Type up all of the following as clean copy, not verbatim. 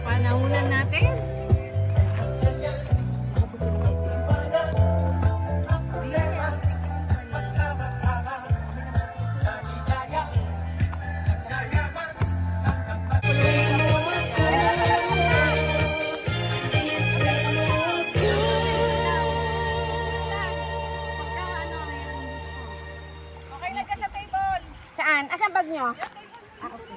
Panahunan natin. Saan? Asan bag nyo? Ah, okay.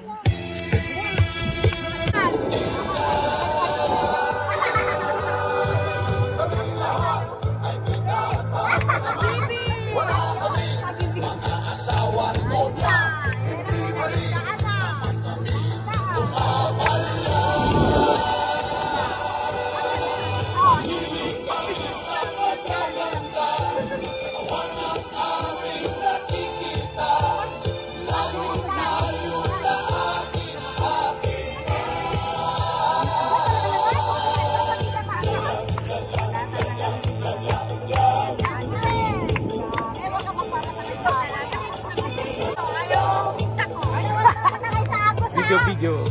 Video.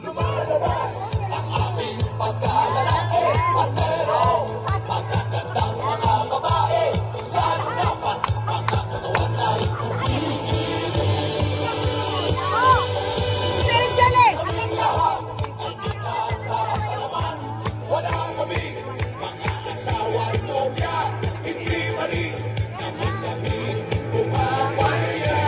Lumalabas ang aming pagkalalaki, partero. Magagandang mga babae, lalo naman ang katawan ay umiinig. Si Angel! Lahat ang pinagkakalaman, wala kaming mga asawa at nobya, hindi mali kami pumapalya.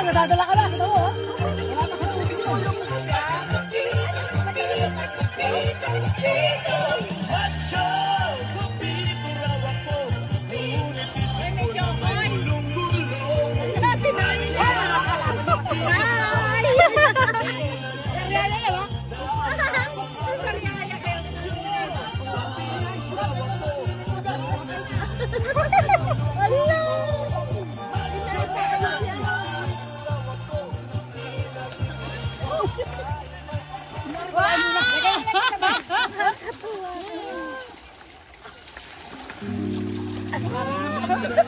Nadadala ka na, kita mo, wala ka sa tubig mo.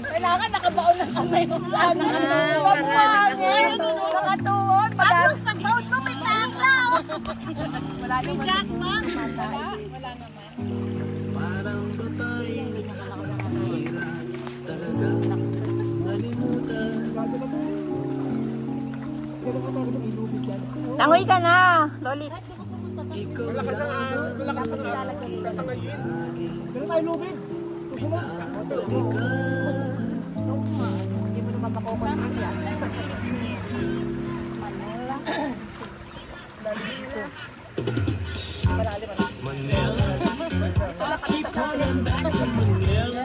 Kailangan nakabaon ng kamay mo saan nakatuon. Nakatuon. Tapos pagbaon mo may taklaw. Wala naman. May jackpot. Wala naman. Parang batay. Talaga nalimutan. Langoy ka na, Lolits. Malakas ang tatamayin. Ganun tayo lubid. Susunod. Hindi mo naman makukuha ang yan. Manila. Dalito. Malalim na. Manila. Keep calling back to Manila.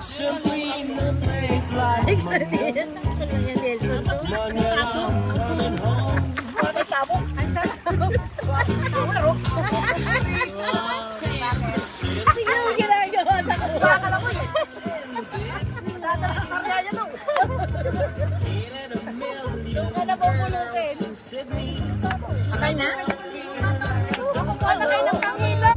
Simply in a place like Manila. Manila, coming home. Ay, tabo. Ay, sarap. Wala, Sige, ginagawa. na? Patay ng pangilo.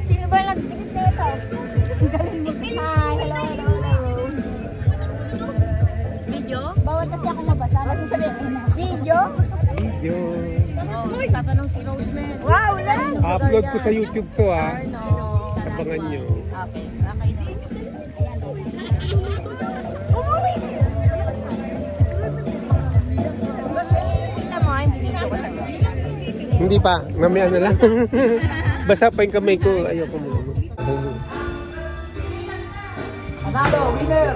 Sino ba nag-ticket nito? Hi, hello. Video? Bawal kasi ako mabasa. Ba't mo sabihin? Video? Tatanong si Rosemary. Wow, yan! Upload ko sa YouTube to ha. Abangan nyo. Okay. Kita mo, hindi dito ko. Hindi pa, mamaya na lang. Basa pa yung kamay ko. Ayoko mo. Panalo, winner!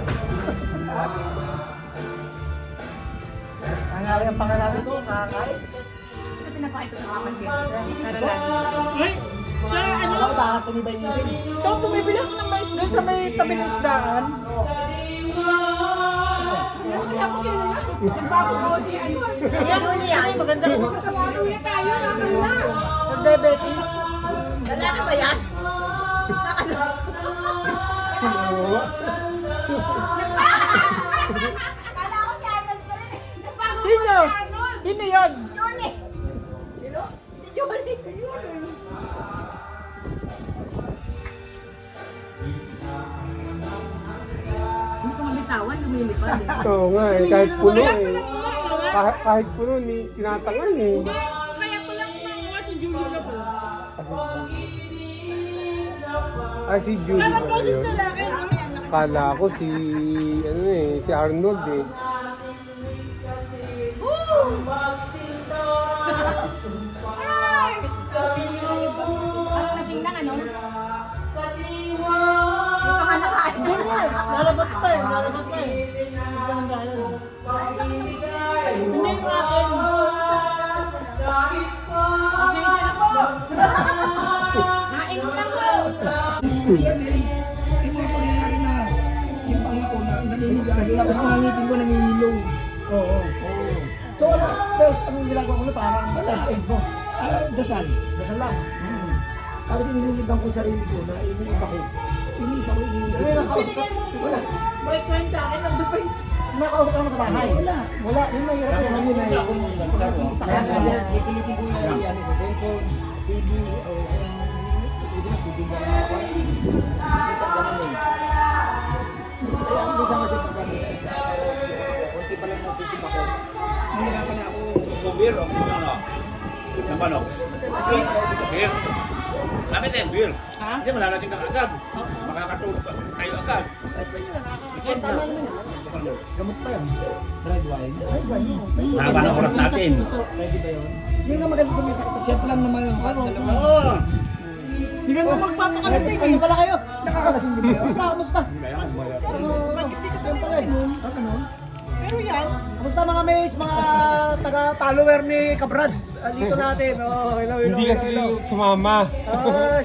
Ang ang pangalan ko, kakay. Sa ano? Ako ba tumibay nyo rin? Ikaw bumibili ako ng mais doon sa may tabi ng isdaan. Ayan, maganda ko. Kasawaluya tayo, naman na. Nag-diabetes. Lalaki ba yan? Kala ko si Arnold pa rin. Sino? Sino yun? Julie! Sino? Si Julie! Hindi ko mabitawan, lumilipad. Oo nga eh, kahit puno eh. Kahit puno, tinatangan eh. Kaya ko lang kumawa si Julie na po. Si Julie Parang ba boses yun? na laki. Kala ko si Arnold eh. Ano nasing lang, ano? Ganyan. Lalabas pa eh. Lalabas pa eh. Hanggang gano'n. Hindi yung akin. Pasensya na po. Nainom lang ko. Ito yung pangyayari na yung pangako na naninigas. Tapos mga ngipin ko nanginilong. Oo. So, first, anong ginagawa ko na parang first aid mo? Dasal. Dasal lang. Tapos inilibang ko yung sarili ko na iniiba ko. Iniiba ko, iniisip ko. Wala. May crime sa akin. Nandun pa yung... Nakausap lang sa bahay. Wala. Yung mahirap naman yun ay kung nakikisakya ka yan. Ikilitin ko yan sa cellphone, TV, o hindi na titinda na ako. Bisa ganun eh. Kaya bisa kasi pagkami sa ito. Kunti pa lang nagsusip ako. Mahirapan na ako. Beer o kung ano? Ang paano? Beer. Lapit eh, beer. Hindi, malalating ka agad. Makakatulog kayo agad. Gamot pa yan. Red wine. Red wine. Haba ng oras natin. Pwede ba yun? Yun nga maganda sa may sakit. Chef lang naman yung hot. Oo. Hindi ka naman magpapakalasing eh. Ano pala kayo? Nakakalasing din ba yun? Kamusta? Hindi ka sa Pala eh. Ano? Pero yan. Kamusta mga mates, mga taga-follower ni Kabrad? Dito natin. Oh, hello. Hindi kasi sumama.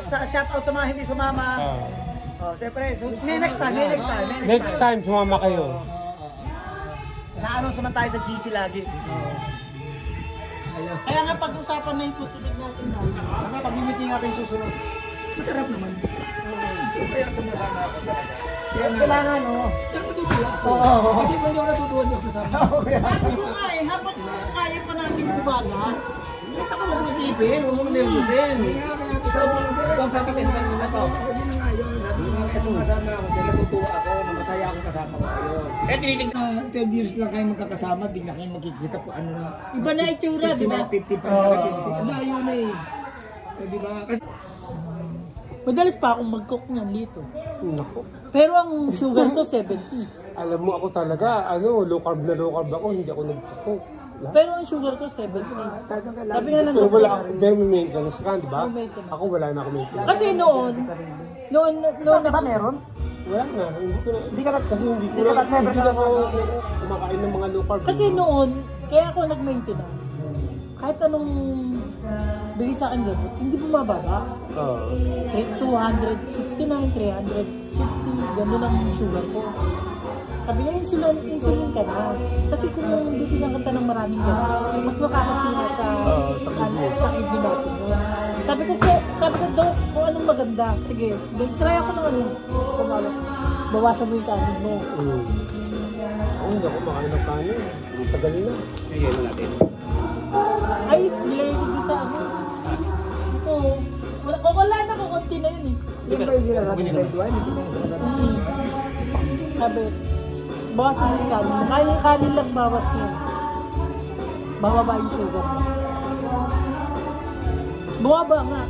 Shout out sa mga hindi sumama. Siyempre, may next time. Next time, sumama kayo. Naano naman tayo sa GC lagi. Kaya nga pag-usapan na yung susunod natin na. Saka pag-meeting natin yung susunod. Masarap naman. Kaya sumasama ako talaga. Kailangan, oo. Saka natutuwa ako. Kasi kung hindi ako natutuwa, hindi ako kasama. Sabi ko nga eh, habang kaya pa natin kumala. Hindi ako mag-usipin, huwag mo nervusin. Ikaw sabi ka naman isa to. Yun nga yun. Kaya sumasama ako, kaya natutuwa ako, na masaya akong kasama ko kayo. Eh, tinitignan. 12 years lang kayo magkakasama, bigla kayo makikita po ano na. Iba na itsura, di ba? 55 na layo na eh. Di ba? Kasi Madalas pa akong mag-cook niyan dito. Naku. Pero ang sugar to 70. Alam mo ako talaga, low carb ako, hindi ako nag-cook. Pero ang sugar to 70. Sabi nga lang Pero wala, ako. very maintenance ka, di ba? May maintenance. Ako wala na ako maintenance. Kasi noon na ba meron? Wala na, hindi ko na. Hindi ka Kasi hindi ko Hindi ka na, nag-member hindi ka ako ng- kumakain ng mga low carb. Kasi noon, kaya ako nag-maintenance. kahit anong bigay sa akin gamot, hindi bumababa. 269, 350, gano'n ang sugar ko. Sabi niya, insulin ka na. Kasi kung bibigyan ka ng maraming gamot, mas makakasira sa kidney natin yun. Sabi ko daw, kung anong maganda, sige, try ako ng ano, bawasan mo yung kanin mo. Hindi ako makain ng kanin. Tagal na. Sige, mo natin. Ay, nilagay ko doon sa ano. Oo. Wala na, kukunti na yun eh. Yan ba yung sinasabi ni Red Wine? Hindi ba yung sinasabi? Sabi, bawasan mo yung kanin mo. Kaya yung kanin lang bawas mo. Bababa yung sugar mo. Bumaba nga.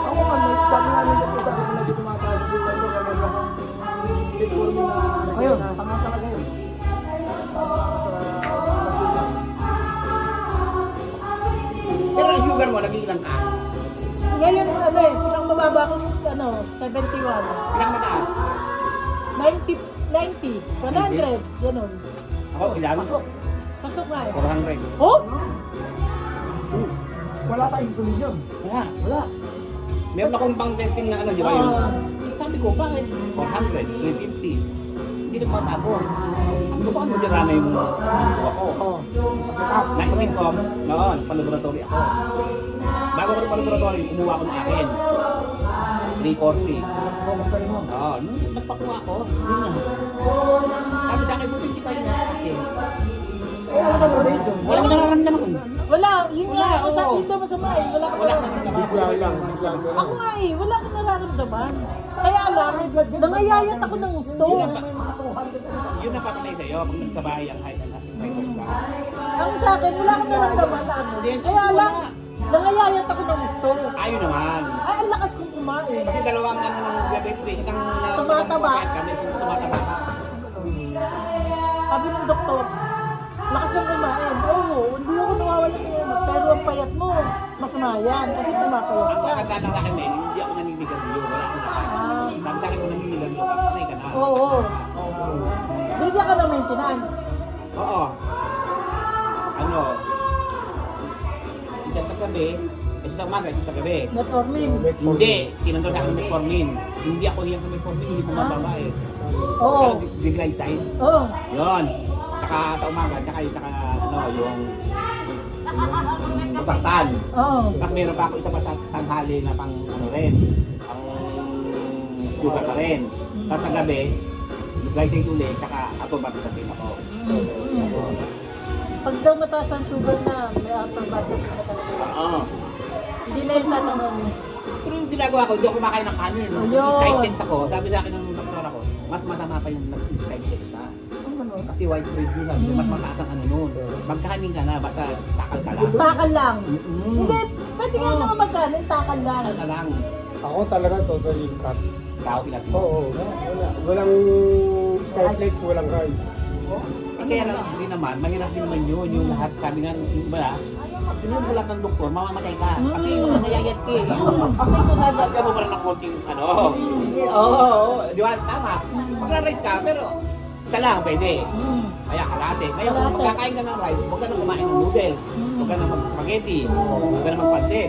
Ako nga, sabi nga nila po sa akin na dito tumataas yung sugar ko, kaya meron akong metformin na nasira na. Tama talaga yun. Sa sugar. Pero yung sugar mo, nag-iilan ka? Ngayon, ano eh, pinang mababa ko, 71. Pinakamataas? 90, 100, gano'n. Ako, ilan? Pasok nga eh. 400. Oh? Wala pa insulin yun. Wala. Meron akong pang testing na ano, di ba yun? Sabi ko, bakit? 400, 350. Hindi na matapon. Ano ba kung sira na yung buwa ko? Naisip ko, noon, pa-laboratory ako. Bago ko pa-laboratory, kumuha ko ng akin. 340. Oo, nagpakuha ko. Yun na. Sabi sa akin, buti hindi kayo na akin. Wala ko nararamdaman ko. Wala, yun nga. O sa akin daw masama eh. Wala ko nararamdaman. Ako nga eh, wala akong nararamdaman. Kaya lang, nangayayat ako ng gusto. Yun ang papalay sa'yo pag nagsabahay ang height na may tungka. Ang sa akin, wala akong nararamdaman na ano. Kaya lang, nangayayat ako ng gusto. Ayun naman. Ay, ang lakas kong kumain. Kasi dalawang ano ng diabetes, isang Tumataba. kami, isang tumataba ka. Sabi ng doktor, lakas ng kumain. Oo, hindi ako nawawala ng ano. Pero ang payat mo, masama yan. Kasi pumapayat Ang ka. pagkakata ng akin, hindi ako naninigarilyo. Wala akong nakain. Sabi sa akin kung naninigarilyo ka, sanay ka na. Oo. Bigyan ka ng maintenance. Oo. Ano? Isa sa gabi, isa sa umaga, isa sa gabi. Metformin. Hindi, tinanggal sa akin ng metformin. Hindi ako niyan sa metformin, hindi ko mababa eh. Oo. Glycine. Oo. Yun. Saka sa umaga, saka ano, yung pasaktan. Oo. Tapos meron pa ako isa pa sa tanghali na pang ano rin, pang sugar pa rin. Tapos sa gabi, glycine ulit, saka atorbactam ako. Pag daw mataas ang sugar na, may atorbactam ka talaga. Oo. Hindi na yung tatanong mo. Pero yung ginagawa ko, hindi ako kumakain ng kanin. Ayun. Sky tense ako. Sabi sa akin ng doktor ako, mas masama pa yung nag-sky tense ka. Kasi white bread yun, sabi, mas mataas ang ano nun. Magkanin ka na, basta takal ka lang. Takal lang. Mm-mm. Hindi, pwede nga naman magkanin, takal lang. Takal ka lang. Ako talaga totally cut. Tao pinat mo. Oo, wala. Walang skyflakes, walang rice. Eh kaya lang din naman, mahirap din naman yun. Yung lahat, sabi nga, yung ba, sinubulat ng doktor, mamamatay ka. Kasi nangayayat ka eh. Ito na, ka mo pala ng konting, ano. Oo, di ba? Tama. Magra-rice ka, pero isa lang, pwede. Kaya kalate. Kaya kung magkakain ka ng rice, huwag ka nang kumain ng noodles. Huwag ka nang mag-spaghetti. Huwag ka nang mag-pancit.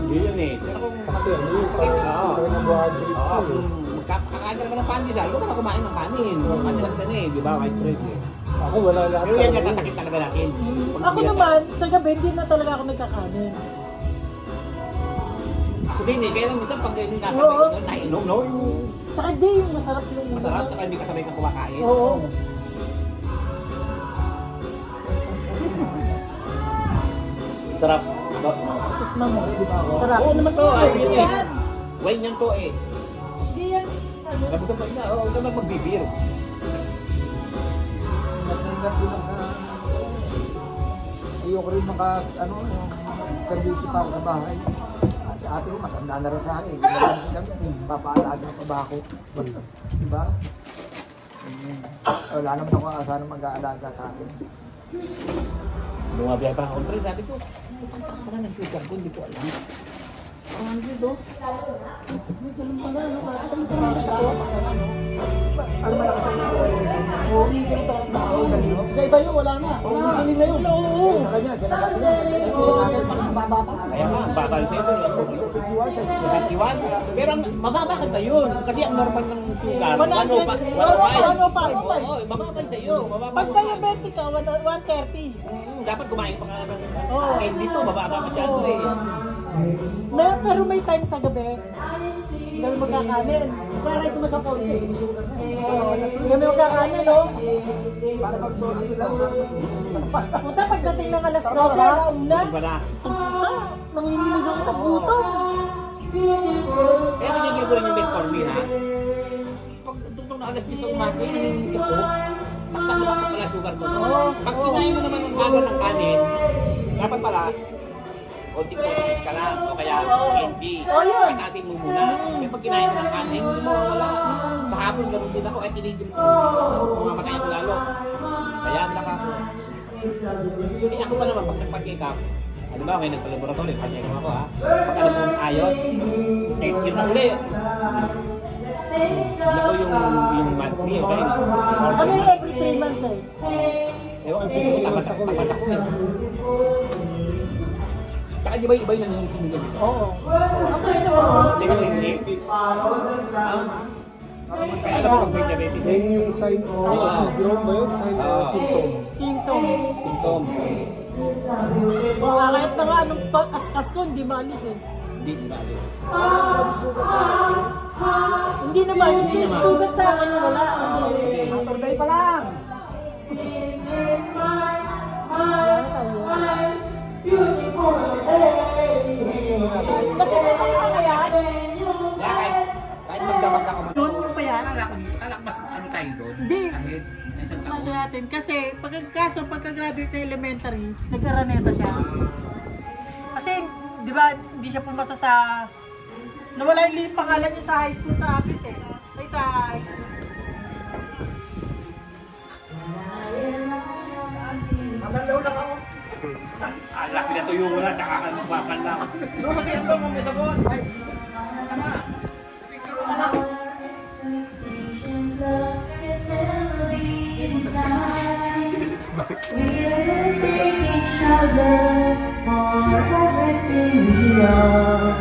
Yun eh. Pero kung Kasi ano yun, Oo. carbohydrates Oo, yun. magkakain ka naman ng pandesal, huwag ka na kumain ng kanin. Pandesal ka na eh, di ba? White bread eh. Ako wala lahat. Pero yan yung sakit talaga natin. Ako naman, sa gabi, hindi na talaga ako nagkakanin. Ako din eh, kaya lang minsan pag yung nasa Oo. may nainom, no? Tsaka hindi yung masarap yung... Masarap, saka hindi kasabay kang kumakain. Oo. Sarap. Tikman mo. Sarap. Oo naman to, ayun Hindi eh. yan. Wine yan to eh. Hindi yan. Ano? Labutan pa isa, huwag ka lang magbibir. Nagtanggap din lang sa... Ayoko rin ano, yung karbisi pa ako sa bahay. At ate ko matanda na rin sa akin. Papaalaga pa ba ako? Diba? Wala naman ako asahan na mag-aalaga sa akin. Lumabiyay pa ako. Pero sabi ko, ang taas pala ng sugar ko, hindi ko alam. Ang dito. Hindi ko alam pala. Ano malakas ako? Ano malakas ako? Oo, hindi ko talaga. Sa iba yun, wala na. Insulin na yun. Oo. Sa kanya, sinasabi niya, ito natin, mababa pa. Kaya nga, ang baba yung fever. Sa 51, sa 51. Pero ang mababa ka sa yun. Kasi ang normal ng sugar, 100, 105. 105. Oo, mababa sa iyo. Pag diabetic ka, 130. Dapat kumain pa ka ng Oo. candy to, mababa masyado eh. Pero may time sa gabi, dahil magkakanin. para isa sa konti, isulat na. Kami magkakanin, no? Para mag-sorry lang. Puta, pagdating ng alas 12, alauna, Iba na. nanginginig ako sa gutom. Kaya tinigil ko rin yung metformin ha. Pag tutong na alas 10 ng umaga, nanginginig ako. Baksak pala sugar ko. Pag kinain mo naman ng bagal ng kanin, dapat pala, konti-konti ka lang, o kaya candy. Pagkasin mo muna. Kaya pag kinain mo ng kanin, hindi mo wala. Sa hapon, ganoon din ako, ay tinigil ko. Mamatay ako lalo. Kaya ang laka ko. Eh ako pa naman, pag nagpag-check up, ano ba, may nagpa-laboratory, pag-check up ako ha. Pag alam mo ayon, next year na uli. Hindi ako yung monthly, okay? Kami every 3 months eh. Ewan ko, tapat ako eh. Saka di ba iba yung nanginginig dito? Oo. Ako rin naman. Hindi ko nanginginig. Kaya alam mo pag may diabetes. Yan yung sign o syndrome ba yun? Sign o symptom? Symptoms. Symptom. Kahit na nga anong kaskas ko, hindi maalis eh. Hindi bali. Hindi naman, yung sugat sa akin wala. Maturday pa lang. Kasi may mga kaya, Kaya kahit magdamag ako doon mo pa yan. alak mas ano tayo doon? Hindi. Kahit may isang taon. Kasi natin, kasi pagka-graduate na elementary, nagkaraneta siya. Kasi, di ba, hindi siya pumasa sa, nawala yung pangalan niya sa high school sa office eh. Ay, sa high school. Magalaw lang ako. Alak, pinatuyo ko na, tsaka ka magpapal lang. No, kasi ito mo may sabon. Tama. We'll take each other for everything we are,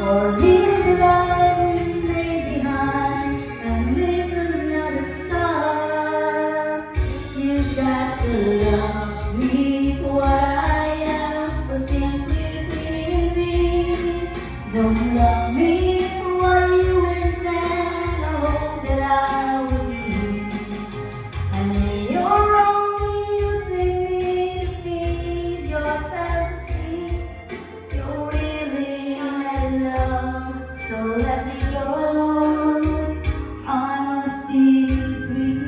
or leave the life lay behind and make another start. You got to love me for what I am, for simply being me. Don't love me for what you intend, I hope that I will be. And you're only using me to feed your fantasy. You're really not in love, so let me go. I must be free.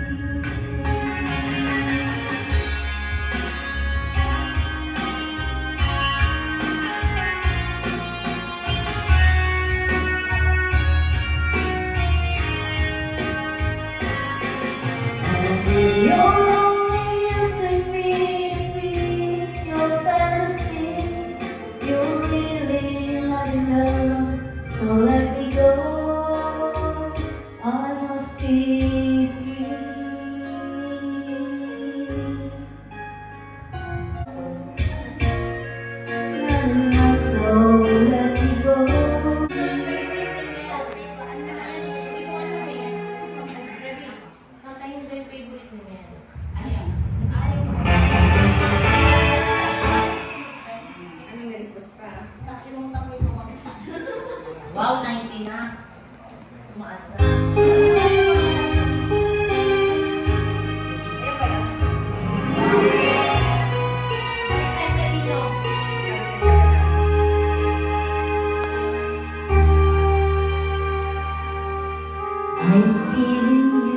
You're only using me to feed your fantasy. You're really not in love, so let me go. I must be free. So let me go. Wow, 90 na. Tumaas na. I'm giving you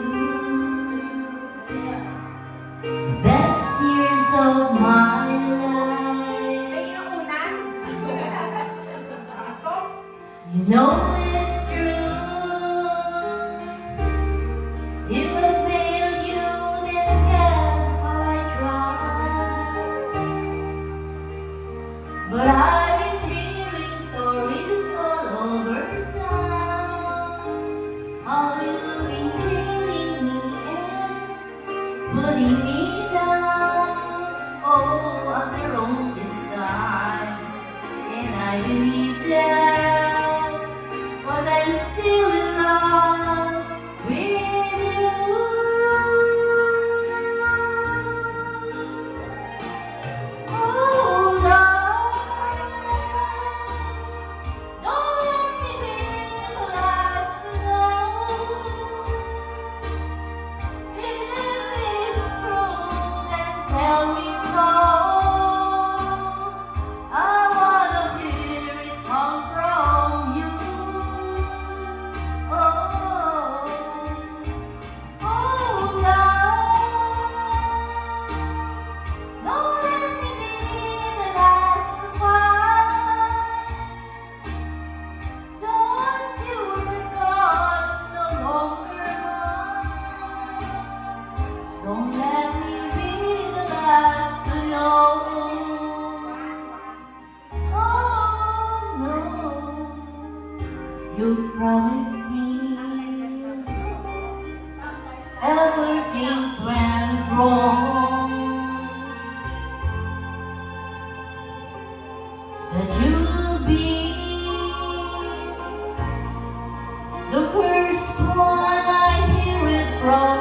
the best years of my life. You know it's true. If I fail you, then get how I try. But I've been hearing stories all over town. How you've been killing me and putting me lying me down, was I still in love with you? Oh love, don't let me be the last to know. If it's true, then tell me so. I wanna hear it come from you. Oh, oh love, don't let me be the last to fight. Don't you regard no longer mine. Don't let me be the last to know. Oh no, you promised me everything's went wrong, that you'll be the first one I hear it from.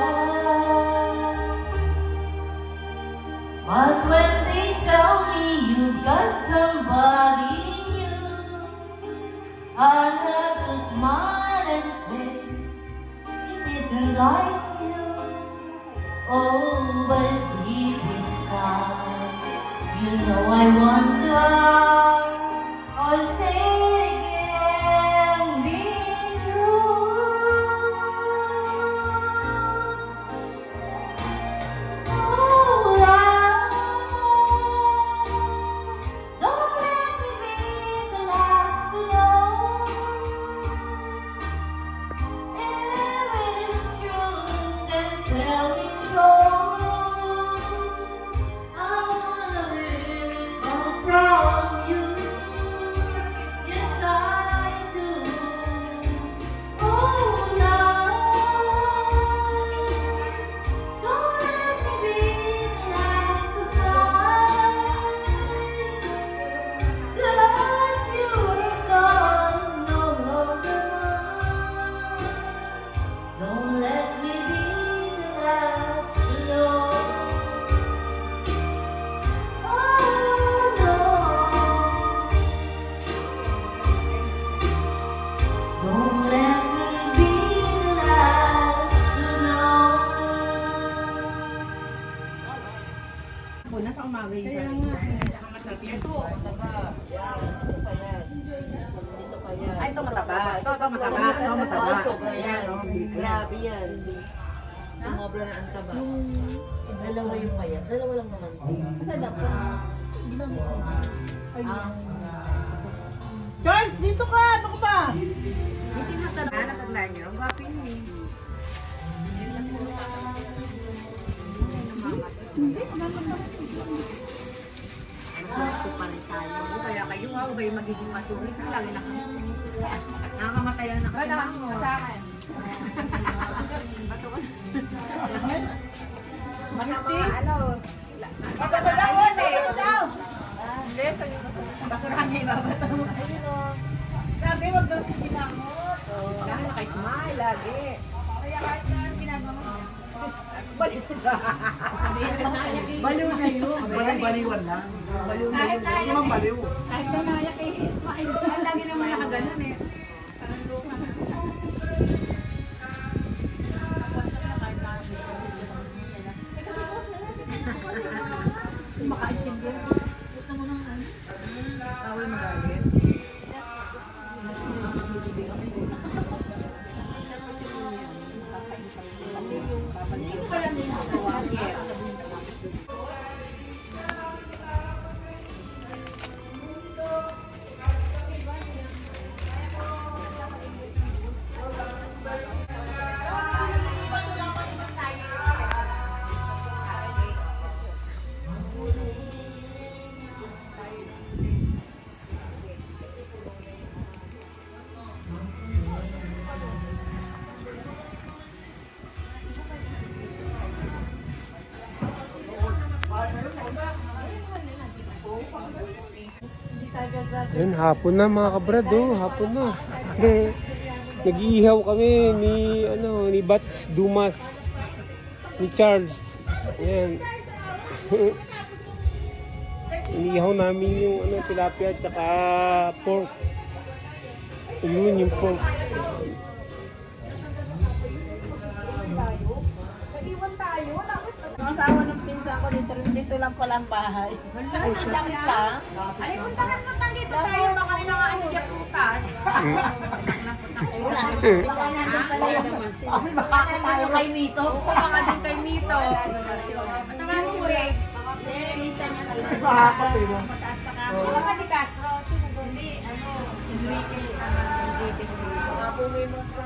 But when they tell me you've got somebody new, I have to smile and say it isn't like you. Oh, but deep inside, you know I wonder. I'll say it again, being true. Oh love, don't let me be the last to know. If it's true, then tell me so. I wanna hear it come from you. Yes, I do. Oh love, don't let me be the last to fight. That you are gone, no longer mine. Don't let me be the last to know. Oh no, don't let me be the last to know. Nasa umaga yung sabi. Ito. Ay, ito mataba. Ito mataba. Ito mataba. Grabe yan. Sumobra na ang taba. Dalawa yung payat. Dalawa lang naman. Charles, dito ka! Ano ka ba? May tinatanda na paglaan niyo. Ang gwapo yun eh. Masarap pa rin tayo. Kaya kayo, wow, kayo magiging masungit. Lagi na kami. Nakakamatayan na kasi. Sa akin. Bato ko. Masama, ano? Bato ko daw, bato daw. Hindi, basurahan niya ibabato. Ayun o. Sabi, wag daw sisimangot. Dahil naka-smile lagi. Kaya kahit saan ginagawa mo. Baliw na. Baliw na yun. Baliw-baliwan lang. Kahit tayo. Hindi naman baliw. Kahit na naya kay Ismail. Lagi naman nakaganon eh. Makaintindi. Ito mo nang ano. Tawal magalit. Yan, hapon na mga kabrad, oh. Hapon na. Nag-iihaw kami ni Bats Dumas, ni Charles. Ayan. Iniihaw namin yung tilapia at saka pork. Yun yung pork. Ang asawa ng pinsan ko dito lang pala ang bahay. Langit lang. Ay, puntahan mo dito tayo. Baka may mga andiyan putas. Ay, wala na po sila. Baka nandun pala yung baka tayo kay Mito. Oo, baka din kay Mito. Matamaan si Greg. Pinsan niya talaga. Mahakot eh. Mataas na ka. Sila pa ni Castro. Hindi, Enrique si Enrique. Baka bumay mo ito.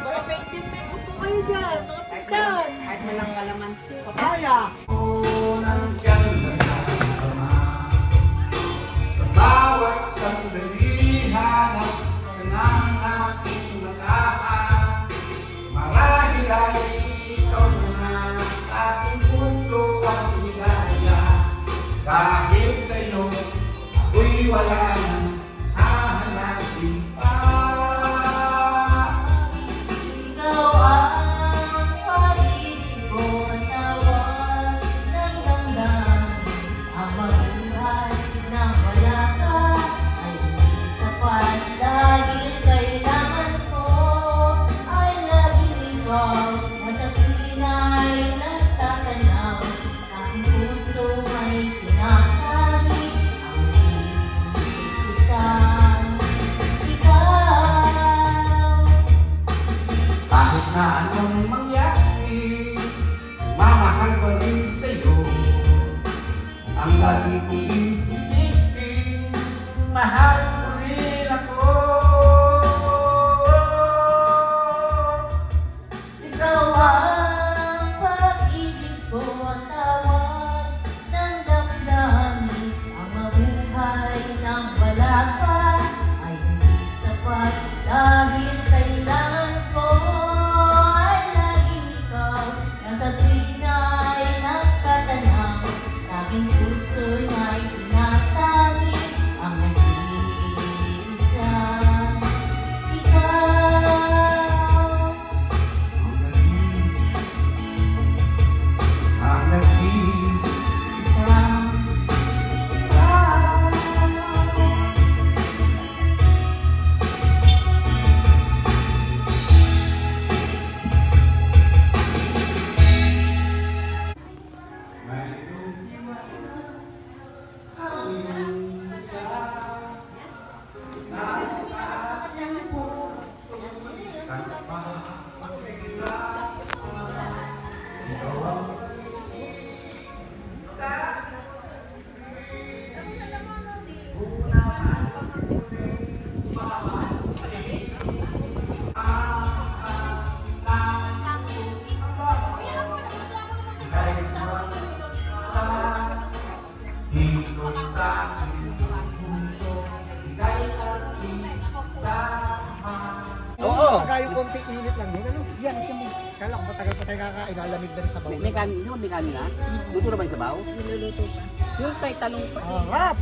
Baka may intindihan ko kayo dyan. Mga pinsan. Kahit malang kalaman. Kaya. Sa bawat sandali hanap ng aking mataan. Marahil ay ikaw na sa aking puso at ligaya. Dahil sa'yo, ako'y wala nang hahanapin pa. Ikaw ang pag-ibig ko at tawag ng damdamin. Ang mabuhay na wala ka ay hindi sapat. Dahil kailangan ko ay laging ikaw. Sa tuwing ay nagtatanaw, sa aking puso ay tinatanging ang isang ikaw. Kahit na anong mangyari, mamahal ko rin sa'yo. Ang lagi kong iisipin, mahal mo rin ako. Ikaw ang pag-ibig ko at tawag ng damdamin. Ang mabuhay ng wala ka ay hindi sapat. Dahil kailangan ko ay laging ikaw. Nasa tuwing ay nagkatanaw, sa aking puso ay tinatanging ang nag-iisang ikaw. Ang nag-iisang ikaw. Oo. Saka yung konting init lang yun. Ano? Yan, ito mo. Kala ko matagal pa tayo kaka-ilalamig na rin sa bawal. May kanin na? Luto na ba yung sabaw? Niluluto pa. Yung kay talong pa. Harap!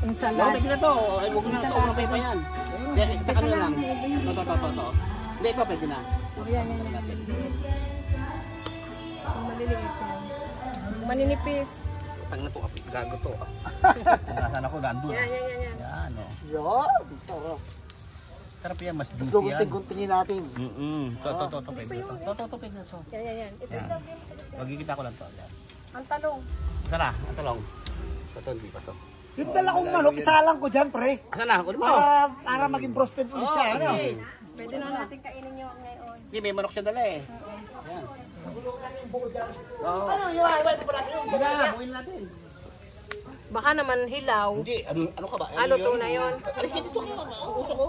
Yung Oo, salad. pwede na to. Ay, huwag na to. Kapay pa yan. Sa kanila lang. To. Hindi, ito pwede na. Yan. Yung maliliit yan. Maninipis. Tang na to. Gago to. Nasaan ako? Gandun. Yan. Yan, o. Yan! Sarap. Sarap yan. Mas Tapos juicy yan. gugunting-guntingin natin. To. Pwede na to. Yan. Ito Yan. yung sa gitna. Magkikita ko lang to. Yan. Ang talong. Sana, ang talong. Ito, hindi pa to. Yung dala kong manok, isalang ko dyan, pre. Sana, kunin mo. Para maging roasted ulit siya. Ano? Okay. Pwede na natin kainin nyo ngayon. Hindi, may manok siya dala eh. Yan. Oo. Ano, iwan mo natin yung Hindi na, buhin natin. Baka naman hilaw. Hindi, ano ka ba? Luto na yun. Alis ka dito ka, ang uso ko.